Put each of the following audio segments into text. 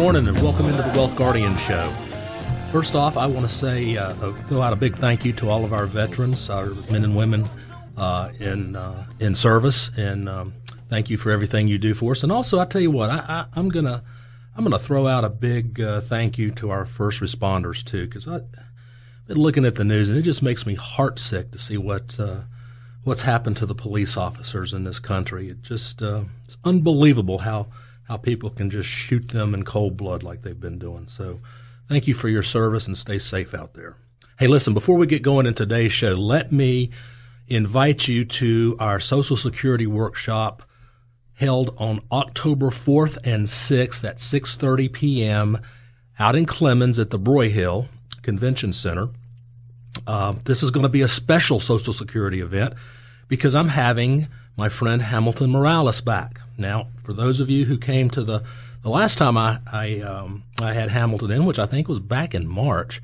morning and welcome into the Wealth Guardian Show. First off, I want to say, throw out a big thank you to all of our veterans, our men and women in service, and thank you for everything you do for us. And also, I tell you what, I'm gonna throw out a big thank you to our first responders too, because I've been looking at the news and it just makes me heartsick to see what's happened to the police officers in this country. It's unbelievable how people can just shoot them in cold blood like they've been doing. So thank you for your service and stay safe out there. Hey, listen, before we get going in today's show, let me invite you to our Social Security workshop held on October 4th and 6th at 6:30 p.m. out in Clemens at the Broyhill Convention Center. This is going to be a special Social Security event because I'm having my friend Hamilton Morales back. Now, for those of you who came to the last time I had Hamilton in, which I think was back in March,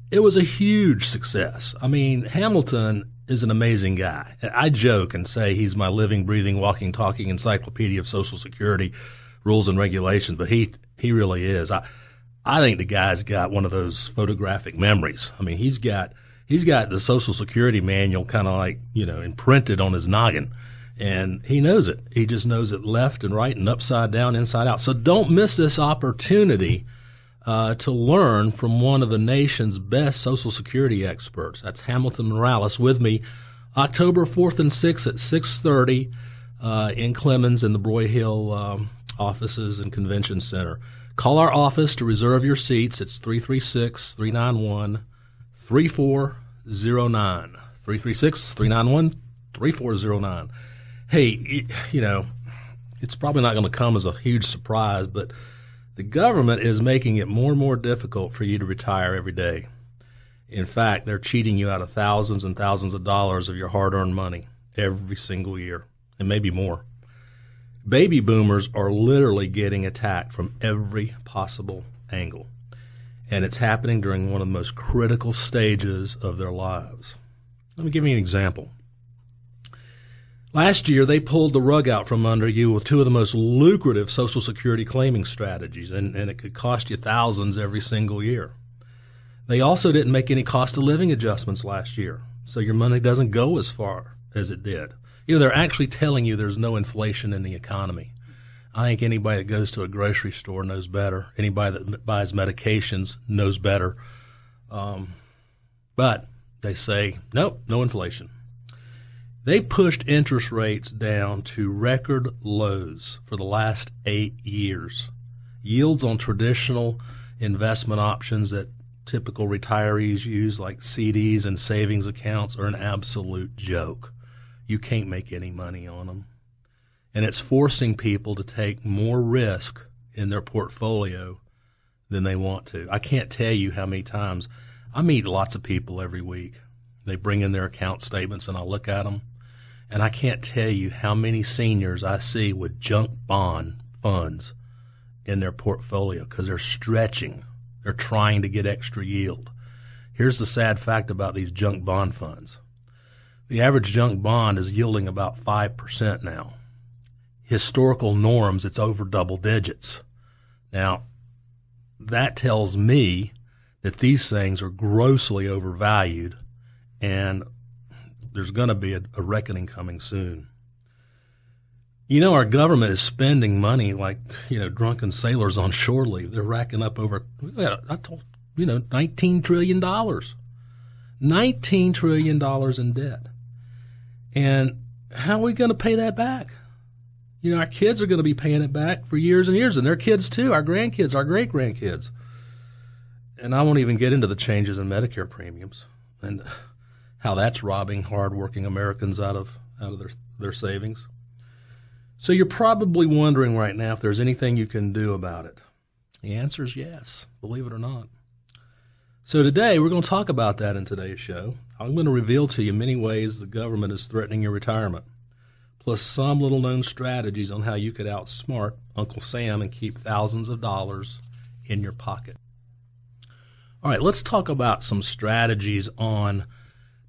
it was a huge success. I mean, Hamilton is an amazing guy. I joke and say he's my living, breathing, walking, talking encyclopedia of Social Security rules and regulations, but he really is. I think the guy's got one of those photographic memories. I mean, he's got the Social Security manual kind of like, imprinted on his noggin. And he knows it. He just knows it left and right and upside down, inside out. So don't miss this opportunity to learn from one of the nation's best Social Security experts. That's Hamilton Morales with me October 4th and 6th at 6:30 in Clemens in the Broyhill offices and convention center. Call our office to reserve your seats. It's 336-391-3409. 336-391-3409. Hey, it's probably not going to come as a huge surprise, but the government is making it more and more difficult for you to retire every day. In fact, they're cheating you out of thousands and thousands of dollars of your hard-earned money every single year, and maybe more. Baby boomers are literally getting attacked from every possible angle, and it's happening during one of the most critical stages of their lives. Let me give you an example. Last year, they pulled the rug out from under you with two of the most lucrative Social Security claiming strategies, and it could cost you thousands every single year. They also didn't make any cost of living adjustments last year, so your money doesn't go as far as it did. They're actually telling you there's no inflation in the economy. I think anybody that goes to a grocery store knows better. Anybody that buys medications knows better. But they say, nope, no inflation. They pushed interest rates down to record lows for the last 8 years. Yields on traditional investment options that typical retirees use, like CDs and savings accounts, are an absolute joke. You can't make any money on them. And it's forcing people to take more risk in their portfolio than they want to. I can't tell you how many times I meet lots of people every week. They bring in their account statements and I look at them. And I can't tell you how many seniors I see with junk bond funds in their portfolio because they're stretching. They're trying to get extra yield. Here's the sad fact about these junk bond funds. The average junk bond is yielding about 5% now. Historical norms, it's over double digits. Now, that tells me that these things are grossly overvalued, and there's going to be a reckoning coming soon. Our government is spending money like, drunken sailors on shore leave. They're racking up over, $19 trillion. $19 trillion in debt. And how are we going to pay that back? Our kids are going to be paying it back for years and years, and their kids too, our grandkids, our great-grandkids. And I won't even get into the changes in Medicare premiums and how that's robbing hardworking Americans out of their savings. So you're probably wondering right now if there's anything you can do about it. The answer is yes, believe it or not. So today we're going to talk about that in today's show. I'm going to reveal to you many ways the government is threatening your retirement, plus some little-known strategies on how you could outsmart Uncle Sam and keep thousands of dollars in your pocket. All right, let's talk about some strategies on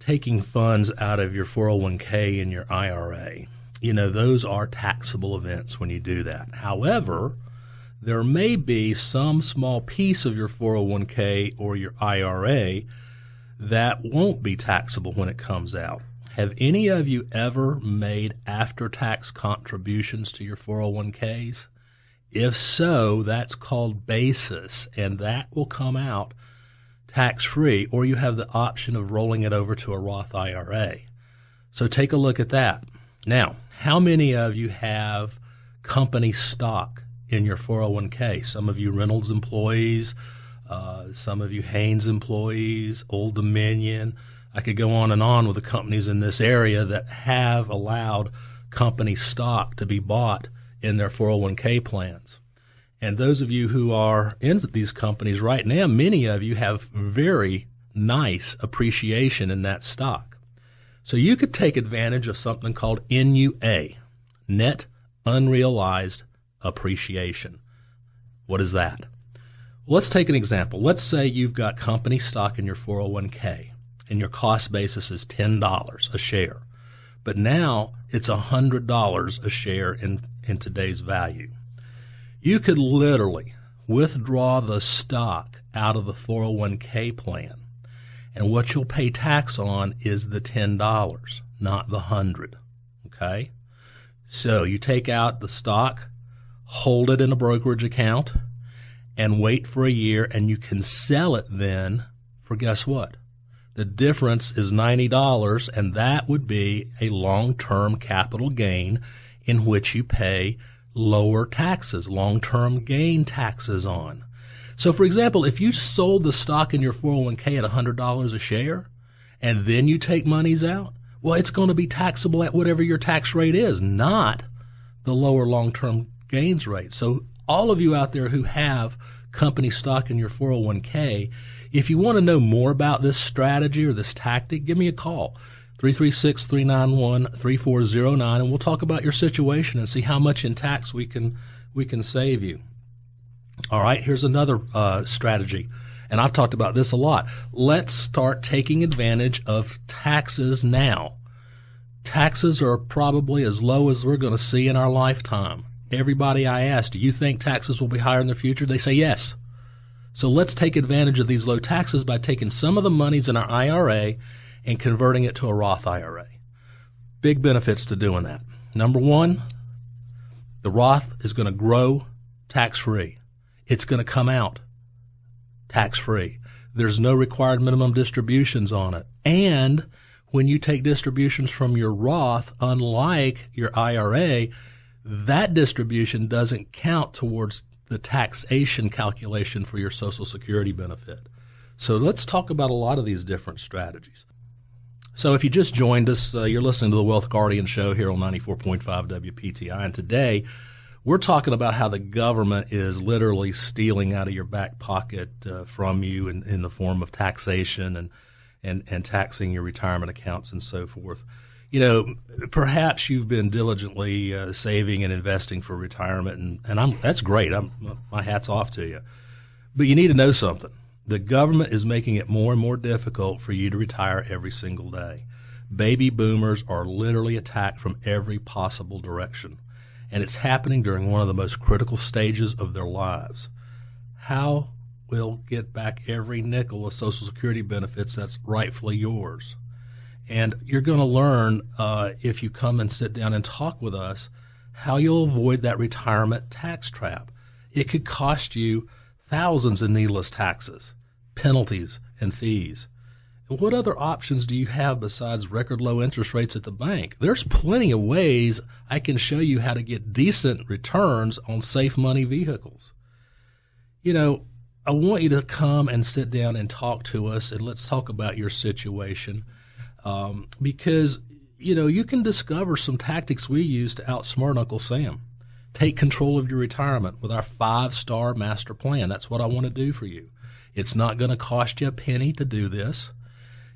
taking funds out of your 401k and your IRA. Those are taxable events when you do that. However, there may be some small piece of your 401k or your IRA that won't be taxable when it comes out. Have any of you ever made after-tax contributions to your 401ks? If so, that's called basis, and that will come out tax-free, or you have the option of rolling it over to a Roth IRA. So take a look at that. Now, how many of you have company stock in your 401k? Some of you Reynolds employees, some of you Haynes employees, Old Dominion. I could go on with the companies in this area that have allowed company stock to be bought in their 401k plans. And those of you who are in these companies right now, many of you have very nice appreciation in that stock. So you could take advantage of something called NUA, Net Unrealized Appreciation. What is that? Let's take an example. Let's say you've got company stock in your 401k and your cost basis is $10 a share, but now it's $100 a share in today's value. You could literally withdraw the stock out of the 401k plan, and what you'll pay tax on is the $10, not the $100. Okay? So you take out the stock, hold it in a brokerage account, and wait for a year, and you can sell it then for guess what? The difference is $90, and that would be a long-term capital gain in which you pay lower taxes, long-term gain taxes on. So, for example, if you sold the stock in your 401k at $100 a share, and then you take monies out, well, it's going to be taxable at whatever your tax rate is, not the lower long-term gains rate. So all of you out there who have company stock in your 401k, if you want to know more about this strategy or this tactic, give me a call, 336-391-3409, and we'll talk about your situation and see how much in tax we can save you. All right, here's another strategy, and I've talked about this a lot. Let's start taking advantage of taxes now. Taxes are probably as low as we're going to see in our lifetime. Everybody I ask, do you think taxes will be higher in the future? They say yes. So let's take advantage of these low taxes by taking some of the monies in our IRA and converting it to a Roth IRA. Big benefits to doing that. Number one, the Roth is going to grow tax-free. It's going to come out tax-free. There's no required minimum distributions on it. And when you take distributions from your Roth, unlike your IRA, that distribution doesn't count towards the taxation calculation for your Social Security benefit. So let's talk about a lot of these different strategies. So if you just joined us, you're listening to the Wealth Guardian Show here on 94.5 WPTI, and today we're talking about how the government is literally stealing out of your back pocket from you in the form of taxation and taxing your retirement accounts and so forth. You know, perhaps you've been diligently saving and investing for retirement, and that's great. My hat's off to you. But you need to know something. The government is making it more and more difficult for you to retire every single day. Baby boomers are literally attacked from every possible direction, and it's happening during one of the most critical stages of their lives. How will get back every nickel of Social Security benefits that's rightfully yours? And you're going to learn, if you come and sit down and talk with us, how you'll avoid that retirement tax trap. It could cost you thousands in needless taxes, penalties, and fees. And what other options do you have besides record low interest rates at the bank? There's plenty of ways I can show you how to get decent returns on safe money vehicles. You know, I want you to come and sit down and talk to us, and let's talk about your situation. Because, you know, you can discover some tactics we use to outsmart Uncle Sam. Take control of your retirement with our 5-star master plan. That's what I want to do for you. It's not going to cost you a penny to do this.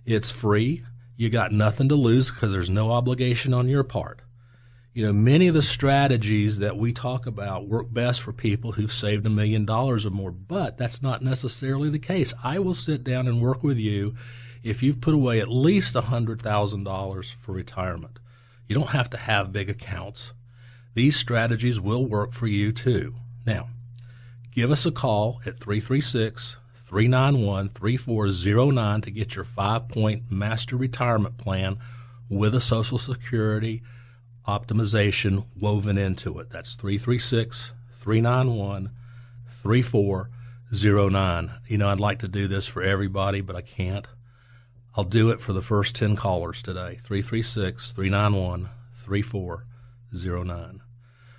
It's free. You got nothing to lose because there's no obligation on your part. You know, many of the strategies that we talk about work best for people who've saved $1 million or more, but that's not necessarily the case. I will sit down and work with you if you've put away at least $100,000 for retirement. You don't have to have big accounts. These strategies will work for you too. Now, give us a call at 336-391-3409 to get your 5-point master retirement plan with a Social Security optimization woven into it. That's 336-391-3409. You know, I'd like to do this for everybody, but I can't. I'll do it for the first 10 callers today, 336-391-3409. All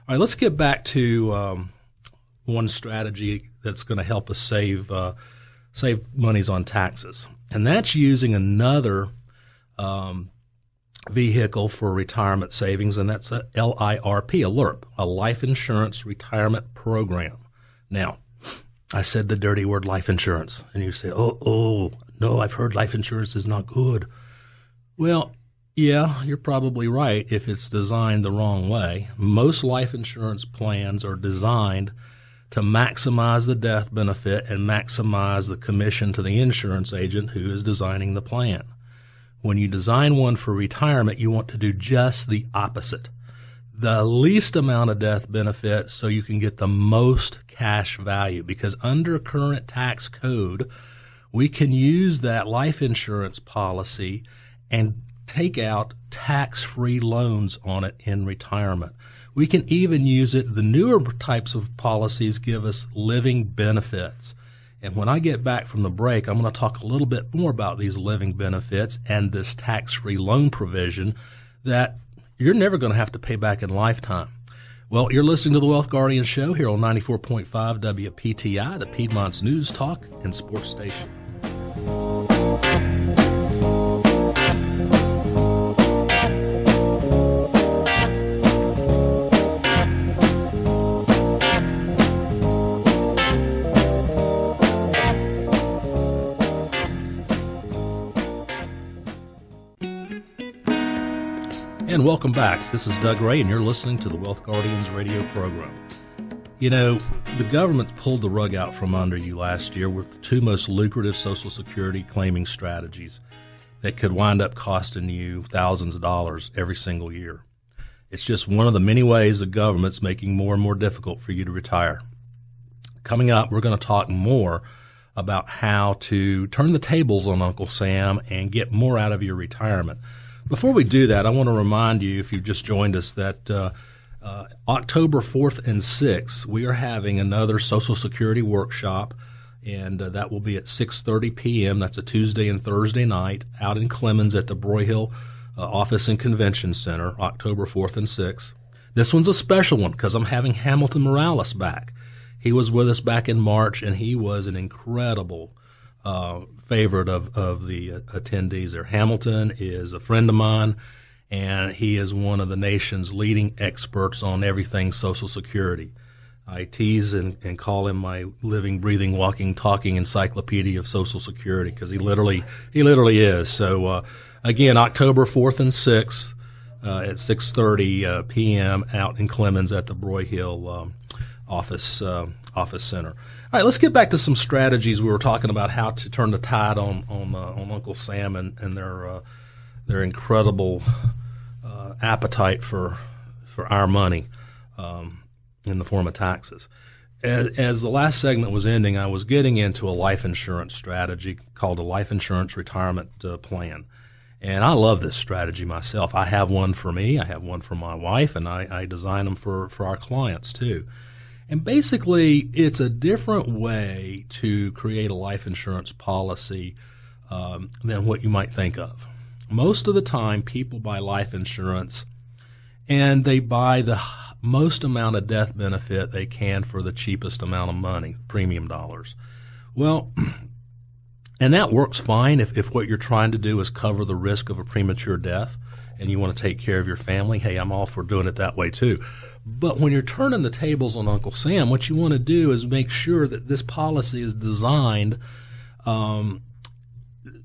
right, let's get back to one strategy that's going to help us save monies on taxes, and that's using another vehicle for retirement savings, and that's a LIRP, a LIRP, a life insurance retirement program. Now, I said the dirty word life insurance, and you say, oh, no, I've heard life insurance is not good. Well, yeah, you're probably right if it's designed the wrong way. Most life insurance plans are designed to maximize the death benefit and maximize the commission to the insurance agent who is designing the plan. When you design one for retirement, you want to do just the opposite. The least amount of death benefit so you can get the most cash value, because under current tax code, we can use that life insurance policy and take out tax-free loans on it in retirement. We can even use it. The newer types of policies give us living benefits. And when I get back from the break, I'm going to talk a little bit more about these living benefits and this tax-free loan provision that you're never going to have to pay back in lifetime. Well, you're listening to the Wealth Guardian Show here on 94.5 WPTI, the Piedmont's news, talk, and sports station. And welcome back. This is Doug Ray, and you're listening to the Wealth Guardians radio program. You know, the government pulled the rug out from under you last year with the two most lucrative Social Security claiming strategies that could wind up costing you thousands of dollars every single year. It's just one of the many ways the government's making more and more difficult for you to retire. Coming up, we're going to talk more about how to turn the tables on Uncle Sam and get more out of your retirement. Before we do that, I want to remind you, if you've just joined us, that October 4th and 6th, we are having another Social Security workshop, and that will be at 6:30 p.m. That's a Tuesday and Thursday night out in Clemens at the Broyhill Office and Convention Center, October 4th and 6th. This one's a special one because I'm having Hamilton Morales back. He was with us back in March, and he was an incredible favorite of the attendees there. Hamilton is a friend of mine, and he is one of the nation's leading experts on everything Social Security. I tease and call him my living, breathing, walking, talking encyclopedia of Social Security because he literally is. So again, October 4th and 6th at 6:30 p.m. out in Clemens at the Broyhill Office Center. All right, let's get back to some strategies. We were talking about how to turn the tide on Uncle Sam and their incredible appetite for our money in the form of taxes. As the last segment was ending, I was getting into a life insurance strategy called a life insurance retirement plan. And I love this strategy myself. I have one for me, I have one for my wife, and I design them for our clients too. And basically, it's a different way to create a life insurance policy than what you might think of. Most of the time, people buy life insurance, and they buy the most amount of death benefit they can for the cheapest amount of money, premium dollars. Well, and that works fine if what you're trying to do is cover the risk of a premature death and you want to take care of your family. Hey, I'm all for doing it that way too. But when you're turning the tables on Uncle Sam, what you want to do is make sure that this policy is designed in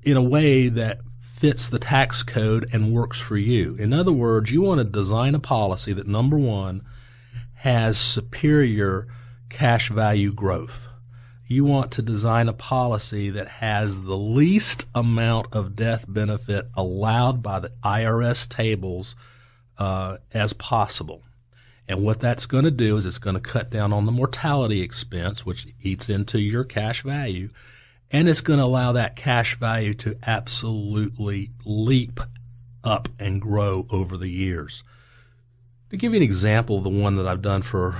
a way that fits the tax code and works for you. In other words, you want to design a policy that, number one, has superior cash value growth. You want to design a policy that has the least amount of death benefit allowed by the IRS tables as possible. And what that's going to do is it's going to cut down on the mortality expense, which eats into your cash value, and it's going to allow that cash value to absolutely leap up and grow over the years. To give you an example of the one that I've done for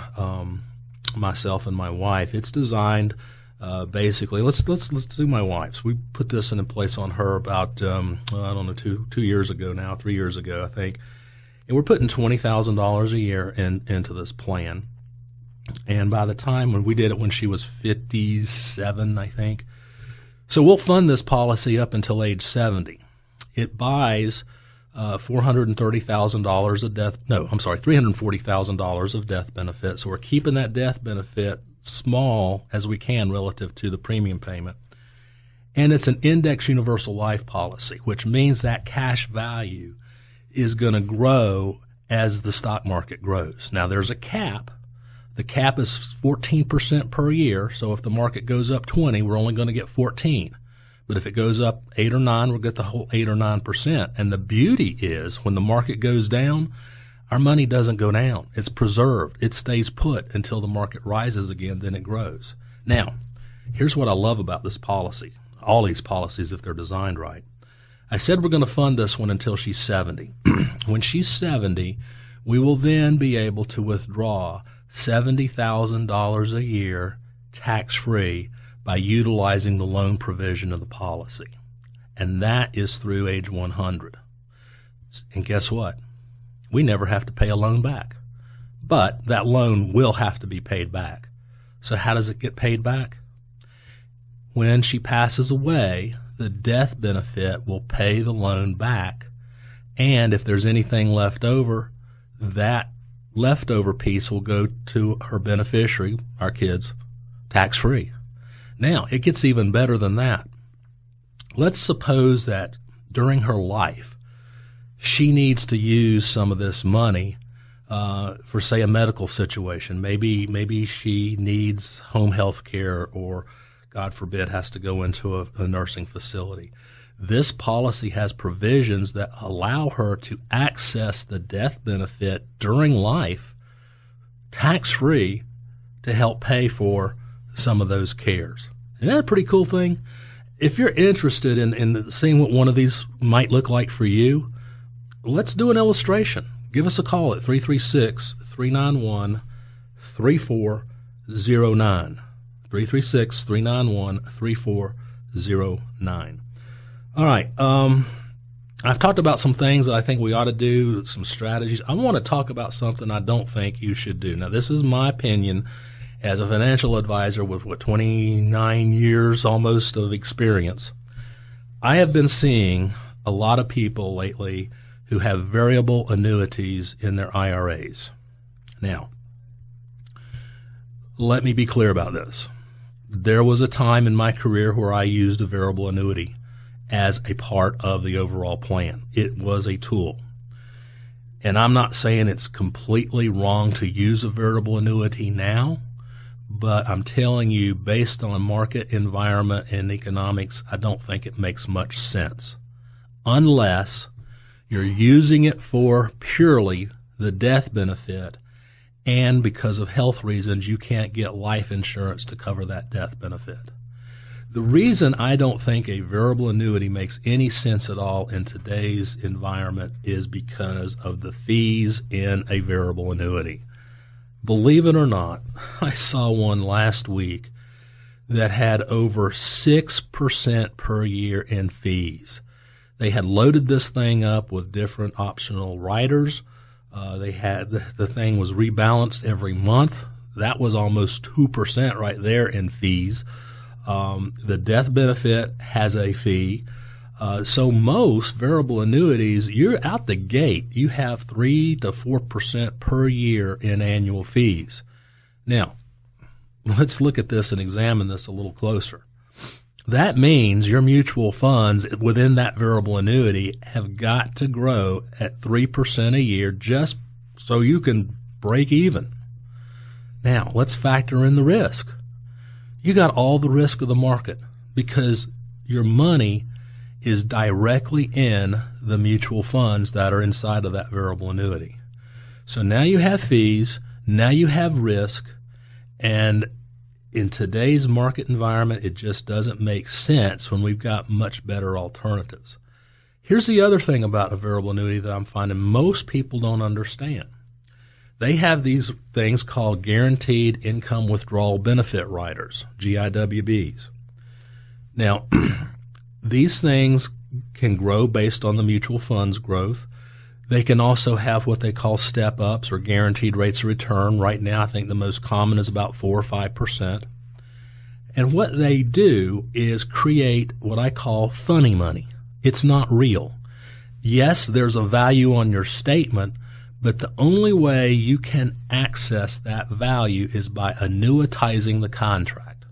myself and my wife, it's designed basically. Let's do my wife's. We put this in place on her about I don't know 2 years ago now, 3 years ago I think, and we're putting $20,000 a year into this plan. And by the time when we did it when she was 57, I think, so we'll fund this policy up until age 70. It buys $430,000 of death. No, I'm sorry, $340,000 of death benefit. So we're keeping that death benefit small as we can relative to the premium payment. And it's an index universal life policy, which means that cash value is going to grow as the stock market grows. Now there's a cap. The cap is 14% per year. So if the market goes up 20, we're only going to get 14. But if it goes up 8 or 9, we'll get the whole 8 or 9%. And the beauty is when the market goes down, our money doesn't go down. It's preserved. It stays put until the market rises again, then it grows. Now, here's what I love about this policy, all these policies if they're designed right. I said we're going to fund this one until she's 70. When she's 70, we will then be able to withdraw $70,000 a year tax-free by utilizing the loan provision of the policy. And that is through age 100. And guess what? We never have to pay a loan back. But that loan will have to be paid back. So how does it get paid back? When she passes away, the death benefit will pay the loan back. And if there's anything left over, that leftover piece will go to her beneficiary, our kids, tax-free. Now, it gets even better than that. Let's suppose that during her life, she needs to use some of this money for, say, a medical situation. Maybe she needs home health care or, God forbid, has to go into a nursing facility. This policy has provisions that allow her to access the death benefit during life tax-free to help pay for some of those cares. Isn't that a pretty cool thing? If you're interested in seeing what one of these might look like for you, let's do an illustration. Give us a call at 336-391-3409. 336-391-3409. All right. I've talked about some things that I think we ought to do, some strategies. I want to talk about something I don't think you should do. Now, this is my opinion as a financial advisor with, 29 years almost of experience. I have been seeing a lot of people lately who have variable annuities in their IRAs. Now, let me be clear about this. There was a time in my career where I used a variable annuity as a part of the overall plan. It was a tool. And I'm not saying it's completely wrong to use a variable annuity now, but I'm telling you, based on market environment and economics, I don't think it makes much sense unless you're using it for purely the death benefit and because of health reasons you can't get life insurance to cover that death benefit. The reason I don't think a variable annuity makes any sense at all in today's environment is because of the fees in a variable annuity. Believe it or not, I saw one last week that had over 6% per year in fees. They had loaded this thing up with different optional riders. They had the thing was rebalanced every month. That was almost 2% right there in fees. The death benefit has a fee. So most variable annuities, you're out the gate. You have 3 to 4% per year in annual fees. Now, let's look at this and examine this a little closer. That means your mutual funds within that variable annuity have got to grow at 3% a year just so you can break even. Now, let's factor in the risk. You got all the risk of the market because your money is directly in the mutual funds that are inside of that variable annuity. So now you have fees, now you have risk, and in today's market environment, it just doesn't make sense when we've got much better alternatives. Here's the other thing about a variable annuity that I'm finding most people don't understand. They have these things called guaranteed income withdrawal benefit riders, GIWBs. Now, these things can grow based on the mutual fund's growth. They can also have what they call step-ups or guaranteed rates of return. Right now, I think the most common is about 4 or 5%. And what they do is create what I call funny money. It's not real. Yes, there's a value on your statement, but the only way you can access that value is by annuitizing the contract.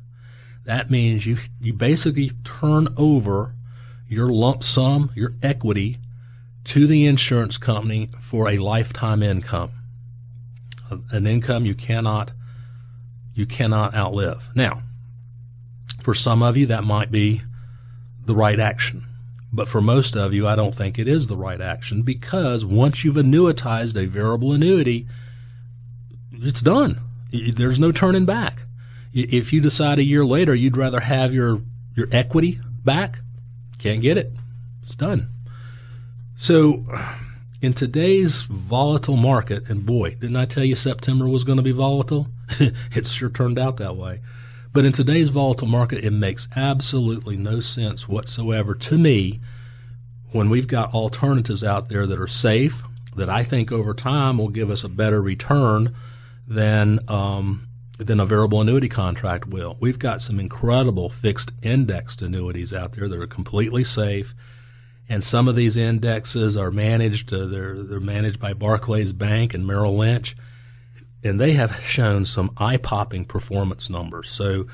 That means you basically turn over your lump sum, your equity, to the insurance company for a lifetime income, an income you cannot outlive. Now, for some of you, that might be the right action. But for most of you, I don't think it is the right action, because once you've annuitized a variable annuity, it's done. There's no turning back. If you decide a year later you'd rather have your equity back, can't get it. It's done. So in today's volatile market, and boy, didn't I tell you September was going to be volatile? It sure turned out that way. But in today's volatile market, it makes absolutely no sense whatsoever to me when we've got alternatives out there that are safe, that I think over time will give us a better return than a variable annuity contract will. We've got some incredible fixed indexed annuities out there that are completely safe. And some of these indexes are managed, they're managed by Barclays Bank and Merrill Lynch, and they have shown some eye-popping performance numbers. So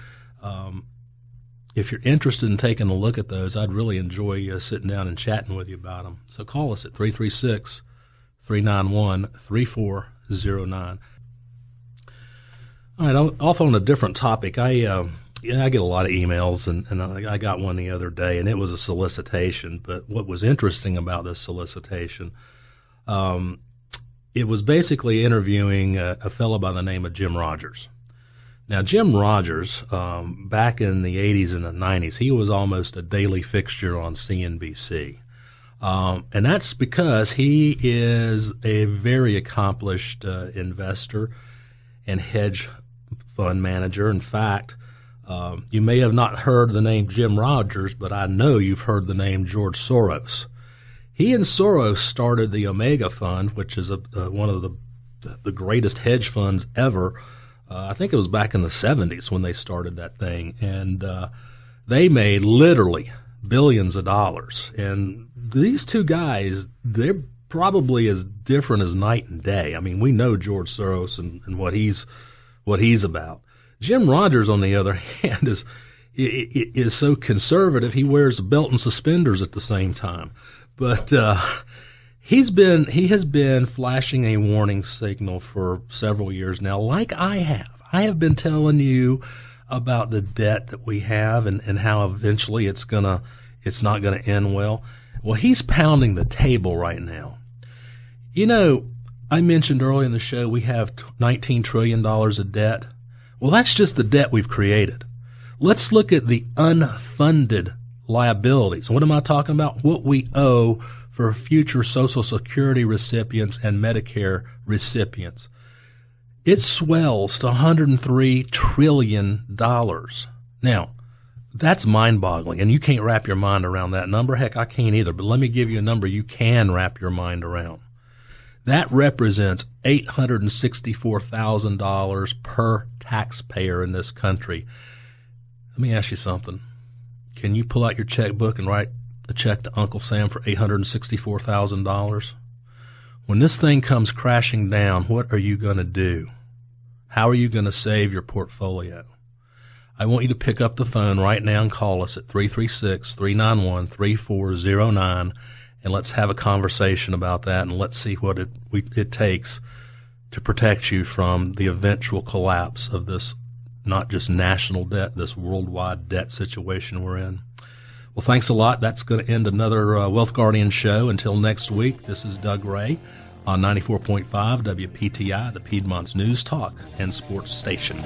if you're interested in taking a look at those, I'd really enjoy sitting down and chatting with you about them. So call us at 336-391-3409. All right, off on a different topic. I get a lot of emails, and I got one the other day, and it was a solicitation. But what was interesting about this solicitation, it was basically interviewing a fellow by the name of Jim Rogers. Now, Jim Rogers, back in the 80s and the 90s, he was almost a daily fixture on CNBC. And that's because he is a very accomplished investor and hedge fund manager. In fact, you may have not heard the name Jim Rogers, but I know you've heard the name George Soros. He and Soros started the Omega Fund, which is one of the greatest hedge funds ever. I think it was back in the 70s when they started that thing, and they made literally billions of dollars. And these two guys, they're probably as different as night and day. I mean, we know George Soros and what he's about. Jim Rogers, on the other hand, is so conservative he wears a belt and suspenders at the same time. But he has been flashing a warning signal for several years now, like I have. I have been telling you about the debt that we have and how eventually it's not gonna end well. Well, he's pounding the table right now. You know, I mentioned earlier in the show we have $19 trillion of debt. Well, that's just the debt we've created. Let's look at the unfunded liabilities. What am I talking about? What we owe for future Social Security recipients and Medicare recipients. It swells to $103 trillion. Now, that's mind-boggling, and you can't wrap your mind around that number. Heck, I can't either, but let me give you a number you can wrap your mind around. That represents $864,000 per taxpayer in this country. Let me ask you something. Can you pull out your checkbook and write a check to Uncle Sam for $864,000? When this thing comes crashing down, what are you going to do? How are you going to save your portfolio? I want you to pick up the phone right now and call us at 336-391-3409, and let's have a conversation about that, and let's see what it takes to protect you from the eventual collapse of this not just national debt, this worldwide debt situation we're in. Well, thanks a lot. That's going to end another Wealth Guardian show. Until next week, this is Doug Ray on 94.5 WPTI, the Piedmont's news, talk, and sports station.